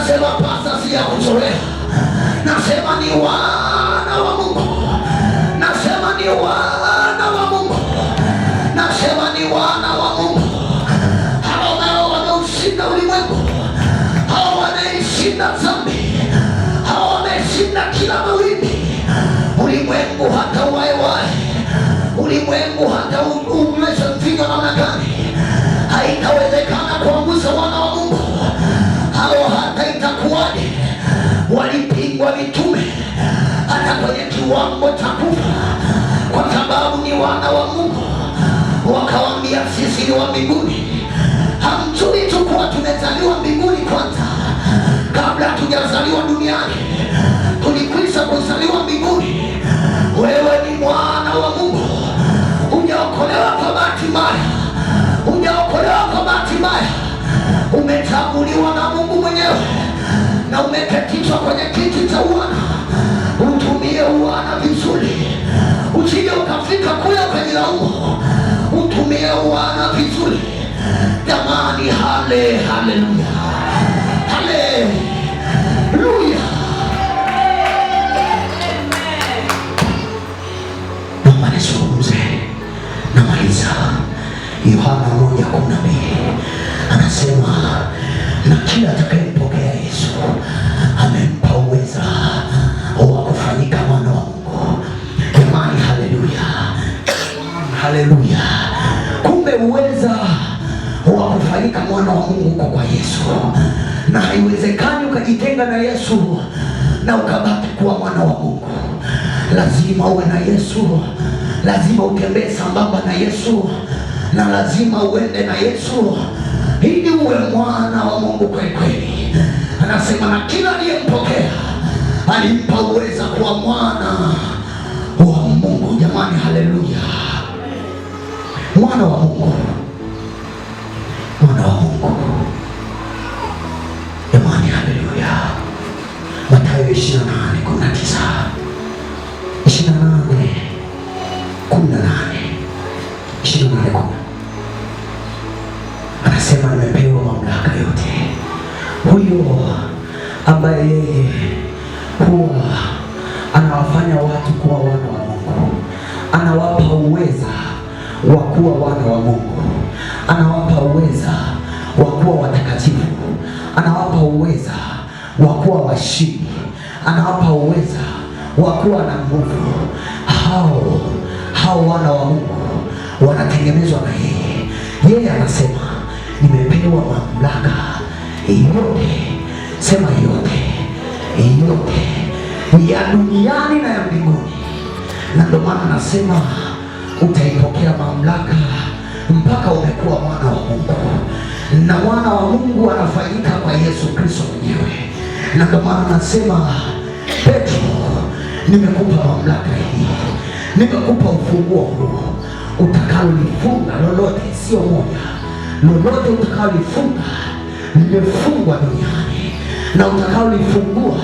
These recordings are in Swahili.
Nasema pasa si ya kuzoea. Nasema ni wana wa Mungu. Nasema ni wana wa Mungu. Nasema ni wana wa Mungu. Hao wanaoshinda ulimwengu. Hao wanaishinda dhambi. Hao wameshinda kila mawimbi. Ulimwengu hata uwae. Ulimwengu hata umeshapiga namna gani, haitawezekana kuangusha wana wa Mungu. Hao hata itakuwaje, walipigwa mitume hata kwenye kiwango cha kufa, kwa sababu ni wana wa Mungu. Wakawambia sisi ni wa mbinguni. Hamjui tu kuwa tumezaliwa mbinguni kwanza, kabla hatujazaliwa duniani tulikwisha kuzaliwa mbinguni. Wewe ni mwana wa Mungu. Hujaokolewa kwa bahati mbaya. Hujaokolewa kwa bahati mbaya. Umechaguliwa na Mungu mwenyewe na umeketishwa kwenye kiti cha uwana. Utumie uwana vizuri, usije ukafika kule ukajilaumu. Utumie uwana vizuri jamani. Haleluya, haleluya. Naomba nizungumze, namaliza. Yohana 1:12 anasema, na kila atakayempokea Yesu amempa uweza wa kufanyika mwana wa Mungu. Jamani, haleluya, haleluya. Kumbe uweza wa kufanyika mwana wa Mungu uko kwa Yesu, na haiwezekani ukajitenga na Yesu na ukabaki kuwa mwana wa Mungu. Lazima uwe na Yesu, lazima utembee sambamba na Yesu, na lazima uende na Yesu ili uwe mwana wa Mungu kweli kweli. Anasema na kila aliyempokea alimpa uweza kuwa mwana wa Mungu. Jamani, haleluya. Mwana wa Mungu, mwana wa Mungu. Jamani, haleluya. Mathayo 28:19, 28:10 anasema, nimepewa mamlaka yote. Huyo ambaye yeye huwa anawafanya watu kuwa wana wa Mungu, anawapa uweza wa kuwa wana wa Mungu, anawapa uweza wa kuwa watakatifu, anawapa uweza wa kuwa washindi, anawapa uweza wa kuwa na nguvu. Hao wana wa Mungu wanatengenezwa na yeye. Yeye anasema nimepewa mamlaka yote, sema yote, yote ya duniani na ya mbinguni. Na ndio maana nasema utaipokea mamlaka mpaka umekuwa mwana wa Mungu, na mwana wa Mungu anafanyika kwa Yesu Kristo mwenyewe. Na ndio maana nasema, Petro, nimekupa mamlaka hii, nimekupa ufunguo huu. Utakalolifunga lolote, sio moja, lolote utakalolifunga limefungwa duniani, na utakalolifungua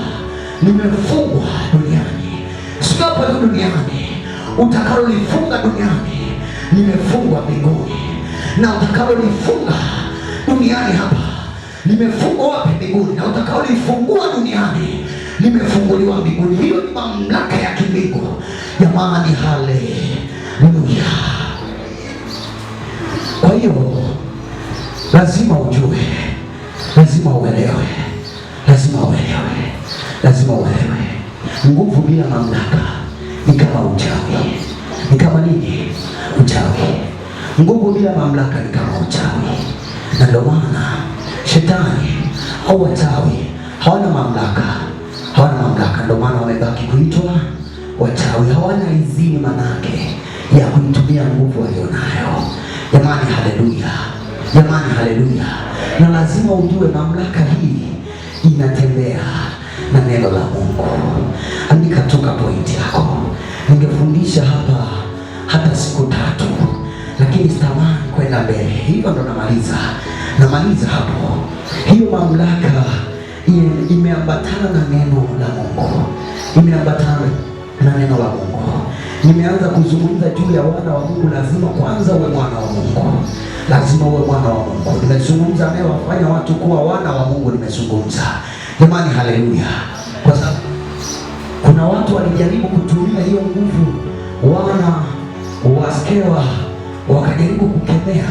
limefungwa duniani. Sio hapa duniani, utakalolifunga duniani limefungwa mbinguni, na utakalolifunga duniani hapa limefungwa wapi? Mbinguni. Na utakalolifungua duniani limefunguliwa mbinguni. Hiyo ni mamlaka ya kimbingu. Jamani, haleluya. Kwa hiyo lazima ujue, lazima uelewe, lazima uelewe, lazima uelewe. Nguvu bila mamlaka ni kama uchawi. Ni kama nini? Uchawi. Nguvu bila mamlaka ni kama uchawi. Na ndio maana shetani au wachawi hawana mamlaka, hawana mamlaka. Ndio maana wamebaki kuitwa wachawi. Hawana idhini manake ya kuitumia nguvu walionayo. Jamani, haleluya, jamani, haleluya. Na lazima ujue mamlaka hii inatembea na neno la Mungu. Andika toka pointi yako. Ningefundisha hapa hata siku 3, lakini sitamani kwenda mbele. Hivyo ndo namaliza hapo. Hiyo mamlaka imeambatana na neno la Mungu, imeambatana na neno la Mungu. Nimeanza kuzungumza juu ya wana wa Mungu. Lazima kwanza uwe mwana wa Mungu, lazima uwe mwana wa Mungu. Nimezungumza anayewafanya watu kuwa wana wa Mungu, nimezungumza. Jamani, haleluya! Kwa sababu kuna watu walijaribu kutumia hiyo nguvu, wana wa Skewa wakajaribu kukemea.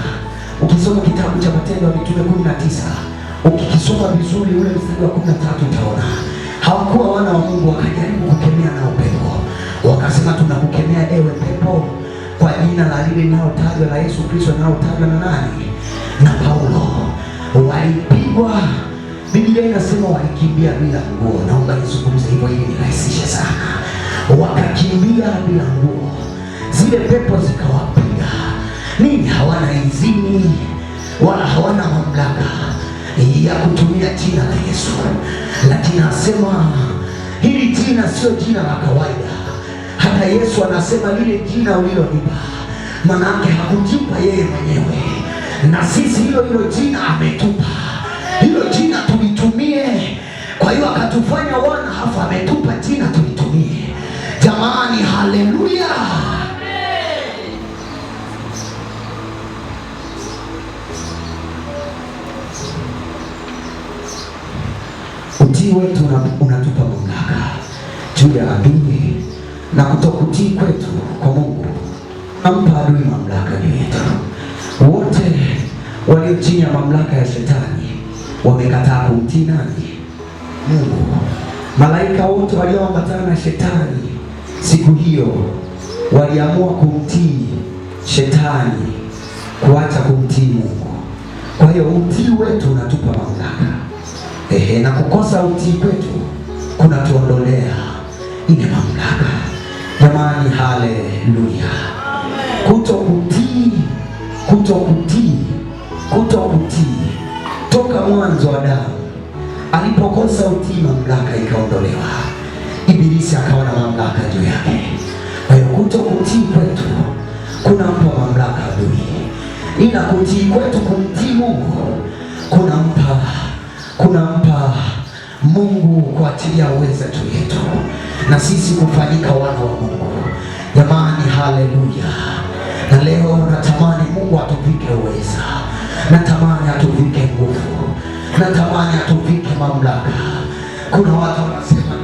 Ukisoma kitabu cha Matendo ya Mitume 19, ukikisoma vizuri ule mstari wa 13 utaona hawakuwa wana wa Mungu, wakajaribu kukemea na upepo, wakasema tunakukemea ewe pepo kwa jina la lile linalotajwa la Yesu Kristo, linalotajwa na nani? Na Paulo. Walipigwa, Biblia inasema walikimbia bila nguo. Naomba nizungumze hivyo ili nirahisishe sana. Wakakimbia bila nguo, zile pepo zikawapiga. Nini? Hawana idhini wala hawana mamlaka ya kutumia jina la Yesu, lakini anasema hili jina sio jina la kawaida. Hata Yesu anasema lile jina ulilonipa, maana yake hakujipa yeye mwenyewe, na sisi hilo jina ametupa. Hilo jina tulitumie, kwa hiyo akatufanya wana, hafa ametupa jina tulitumie. Jamani, haleluya! Utii wetu unatupa mamlaka juu ya adui, na kutokutii kwetu kwa Mungu nampa adui mamlaka juu yetu. Wote walio chini ya mamlaka ya shetani wamekataa kumtii nani? Mungu. Malaika wote walioambatana na shetani siku hiyo waliamua kumtii shetani, kuacha kumtii Mungu. Kwa hiyo utii wetu unatupa mamlaka. Na kukosa utii kwetu kunatuondolea ile mamlaka. Jamani, haleluya! Kutokutii toka mwanzo wa Adamu alipokosa utii, mamlaka ikaondolewa, Ibilisi akawa na mamlaka juu yake. Kwa hiyo kutokutii kwetu kunampa mamlaka adui, ila kutii kwetu kumtii Mungu kunampa Mungu kuachilia uweza juu yetu na sisi kufanyika wana wa Mungu. Jamani, haleluya! Na leo natamani Mungu atuvike uweza, natamani atuvike nguvu, natamani atuvike mamlaka. Kuna watu wanasema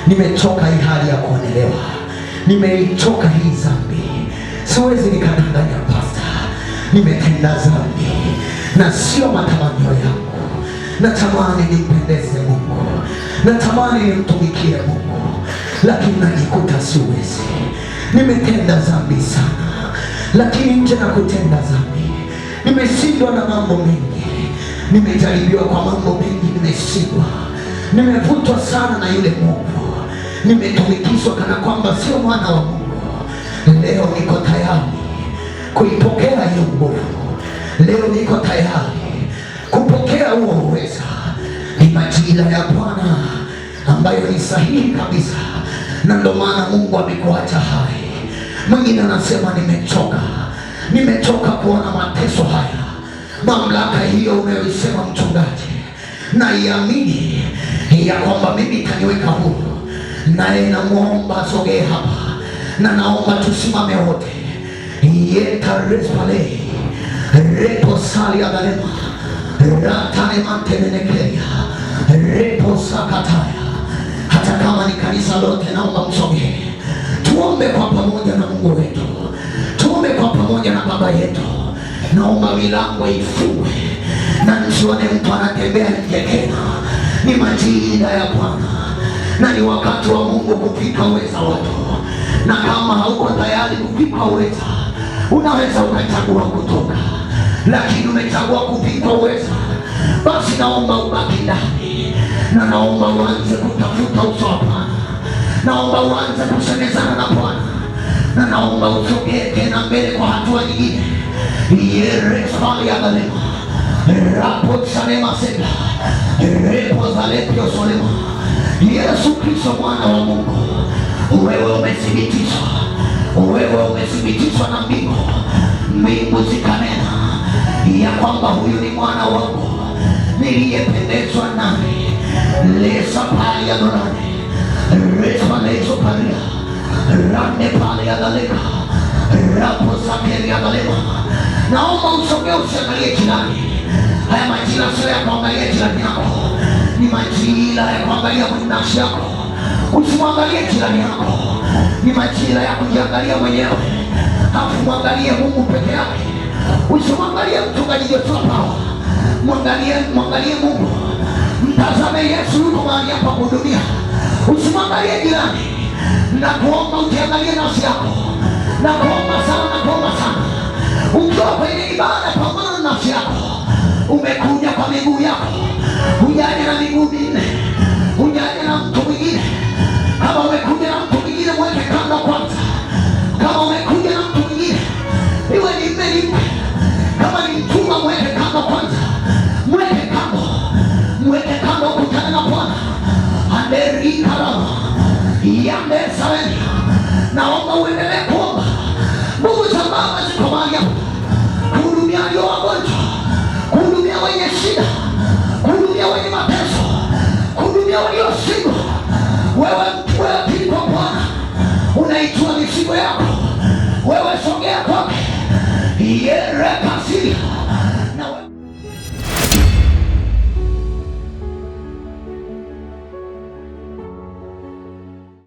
nimechoka hii hali ya kuonelewa, nimeichoka hii dhambi, siwezi nikadanganya pasta, nimetenda dhambi na sio matamanio yangu. Natamani nimpendeze Mungu, natamani nimtumikie Mungu, lakini najikuta siwezi. Nimetenda dhambi sana, lakini nje na kutenda dhambi nimeshindwa na mambo mengi, nimejaribiwa kwa mambo mengi, nimeshindwa, nimevutwa sana na yule Mungu, nimetumikishwa kana kwamba sio mwana wa Mungu. Leo niko tayari kuipokea hiyo nguvu, leo niko tayari kupokea huo uweza. Ni majira ya Bwana ambayo ni sahihi kabisa, na ndio maana Mungu amekuacha hai. Mwingine anasema nimechoka kuona mateso haya. Mamlaka hiyo unayosema mchungaji, na iamini ya kwamba mimi itaniweka huru, naye namwomba sogee hapa, na naomba tusimame wote. Yetarespale repo sali agalema ratane mantenenekeya repo sakataya. Hata kama ni kanisa lote, naomba msogee, tuombe kwa pamoja na Mungu wetu, tuombe kwa pamoja na Baba yetu. Naomba milango ifungwe na nisione mtu anatembea nje tena. Ni majira ya Bwana na ni wakati wa Mungu kupika uweza watu, na kama hauko tayari kupika uweza, unaweza ukachagua kutoka, lakini umechagua kupika uweza, basi naomba ubaki ndani, na naomba uanze kutafuta uso wa Bwana, naomba uanze kusemezana na Bwana, na naomba usogee tena mbele kwa hatua nyingine. Yeresfali agalema rapo sanema sega repo zalepio solema. Yesu Kristo mwana wa Mungu, wewe umethibitishwa na mbingu zikanena ya kwamba huyu ni mwana wangu niliyependezwa naye. Lesa pali ya dorane respa leso palia rane pali ya daleka rapo sakeli ya dalema. Naomba usogee usiangalie jirani. Haya majira sio ya kuangalia jirani yako, majira ya kuangalia kwenye nafsi yako. Usimwangalie jirani yako, ni majira ya kujiangalia mwenyewe, hafu mwangalie Mungu peke yake. Usimwangalie mchungaji Joshua Power, mwangalie Mungu. Mtazame Yesu yuko mahali hapa kuhudumia. Usimwangalie jirani. Nakuomba ujiangalie nafsi yako. Nakuomba sana. Ukiwa kwenye ibada, pambana na nafsi yako. Umekuja kwa miguu yako, hujaja na miguu minne, hujaja na mtu mwingine. Kama umekuja na mtu mwingine, mweke kando kwanza. Kama umekuja na mtu mwingine, iwe ni mme. Kama ni mtumwa, mweke kando kwanza. Mweke kando, ukutane na Bwana. Anderikarawa yande sareni. Naomba uendelee kuomba. Mungu za Baba ziko mahali hapa kuhudumia walio wagonjwa, kuhudumia wenye shida, kuhudumia wenye mateso, kuhudumia waliosindwa. Wewe pili kwa Bwana, unaijua mizigo yako. Wewe sogea kwake. Yerekasiri